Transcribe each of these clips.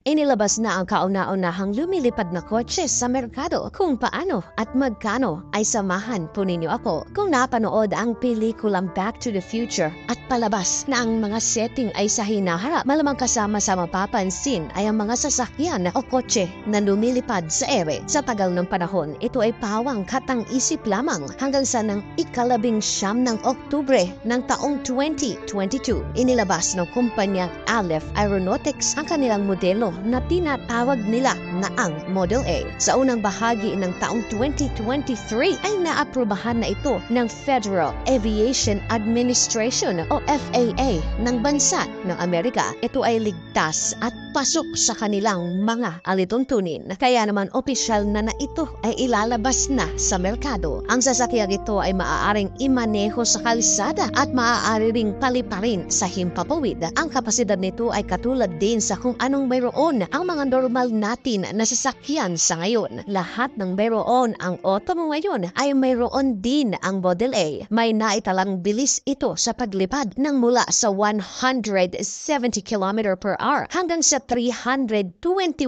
Inilabas na ang kauna-unahang lumilipad na kotse sa merkado. Kung paano at magkano ay samahan po ninyo ako kung napanood ang pelikulang Back to the Future at palabas na ang mga setting ay sa hinaharap. Malamang kasama sa mapapansin ay ang mga sasakyan o kotse na lumilipad sa ere. Sa tagal ng panahon, ito ay pawang katang-isip lamang hanggang sa ng ika-19 ng Oktubre ng taong 2022. Inilabas ng kumpanyang Aleph Aeronautics ang kanilang modelo na tinatawag nila na ang Model A. Sa unang bahagi ng taong 2023 ay naaprubahan na ito ng Federal Aviation Administration o FAA ng bansa ng Amerika. Ito ay ligtas at pasok sa kanilang mga alituntunin. Kaya naman opisyal na ito ay ilalabas na sa merkado. Ang sasakyang ito ay maaaring imaneho sa kalsada at maaari ring paliparin sa himpapawid. Ang kapasidad nito ay katulad din sa kung anong mayroon ang mga normal natin na sasakyan sa ngayon. Lahat ng mayroon ang auto mo ngayon ay mayroon din ang Model A. May naitalang bilis ito sa paglipad ng mula sa 170 km per hour hanggang sa 321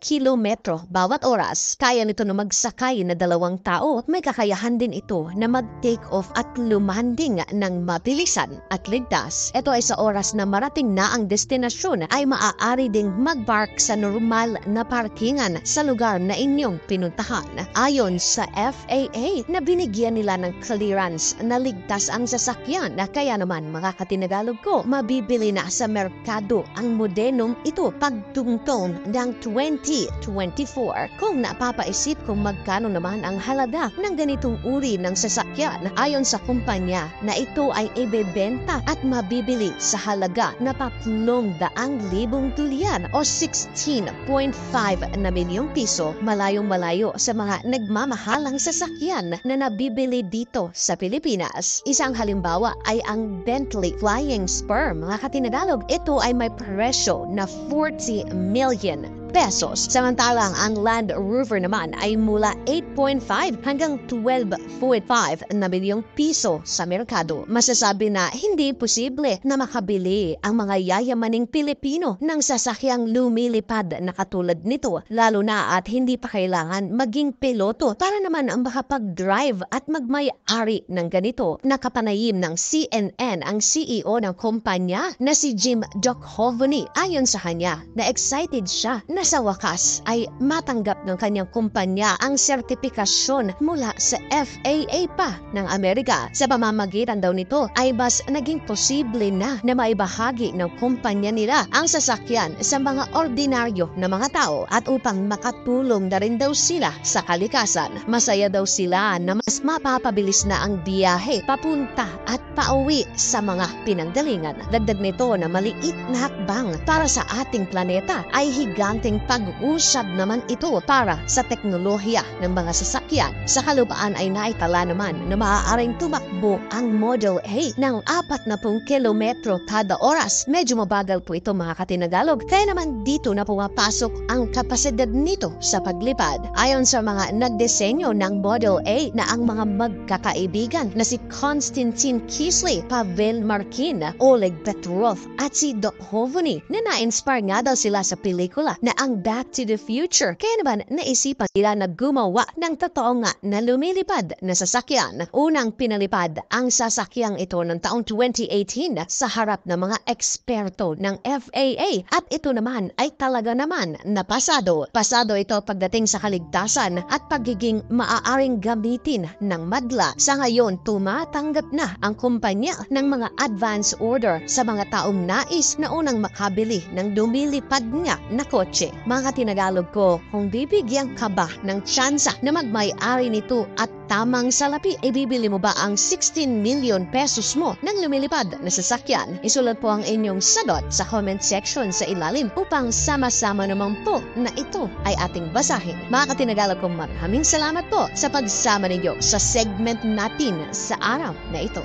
kilometro bawat oras. Kaya nito na magsakay na 2 tao. May kakayahan din ito na mag-take off at lumanding ng mabilisan at ligtas. Ito ay sa oras na marating na ang destinasyon ay maaari ding mag-park sa normal na parkingan sa lugar na inyong pinuntahan. Ayon sa FAA na binigyan nila ng clearance na ligtas ang sasakyan, na kaya naman mga katinagalog ko, mabibili na sa merkado ang modelong ito pagtungtong ng 2024. Kung napapaisip kung magkano naman ang halaga ng ganitong uri ng sasakyan, ayon sa kumpanya na ito ay ibebenta at mabibili sa halaga na 300,000 dolyar o 16.5 na milyong piso, malayong-malayo sa mga nagmamahalang sasakyan na nabibili dito sa Pilipinas. Isang halimbawa ay ang Bentley Flying Spur. Mga katinagalog, ito ay may presyo na 40 million pesos. Samantalang ang Land Rover naman ay mula 8.5 hanggang 12.5 na milyong piso sa merkado. Masasabi na hindi posible na makabili ang mga yayamaning Pilipino ng sasakyang lumilipad na katulad nito, lalo na at hindi pa kailangan maging piloto para naman ang makapag-drive at magmay-ari ng ganito. Nakapanayim ng CNN ang CEO ng kumpanya na si Jim Duchovny. Ayon sa kanya, na excited siya na sa wakas ay matanggap ng kanyang kumpanya ang sertipikasyon mula sa FAA pa ng Amerika. Sa pamamagitan daw nito ay mas naging posible na maibahagi ng kumpanya nila ang sasakyan sa mga ordinaryo na mga tao, at upang makatulong na rin daw sila sa kalikasan. Masaya daw sila na mas mapapabilis na ang biyahe papunta at pauwi sa mga pinanggalingan. Dagdag nito na maliit na hakbang para sa ating planeta ay higanteng pag-usad naman ito para sa teknolohiya ng mga sasakyan. Sa kalupaan ay naitala naman na maaaring tumakbo ang Model A ng 40 kilometro kada oras. Medyo mabagal po ito mga katinagalog, kaya naman dito na pumapasok ang kapasidad nito sa paglipad. Ayon sa mga nagdisenyo ng Model A na ang mga magkakaibigan na si Konstantin Kisley, Pavel Markin, Oleg Petrov at si Duchovny, na na-inspire nga daw sila sa pelikula na ang Back to the Future. Kaya naman naisipan nila na gumawa ng totoo nga na lumilipad na sasakyan. Unang pinalipad ang sasakyang ito ng taong 2018 sa harap ng mga eksperto ng FAA, at ito naman ay talaga naman na pasado. Pasado ito pagdating sa kaligtasan at pagiging maaaring gamitin ng madla. Sa ngayon, tumatanggap na ang kumpanya ng mga advance order sa mga taong nais na unang makabili ng lumilipad nga na kotse. Mga tinagalog ko, kung bibigyan ka ba ng tsansa na magmay-ari nito at tamang salapi, ibibili mo ba ang 16 million pesos mo ng lumilipad na sasakyan? Isulat po ang inyong sagot sa comment section sa ilalim upang sama-sama naman po na ito ay ating basahin. Mga katinagalog ko, maraming salamat po sa pagsama ninyo sa segment natin sa araw na ito.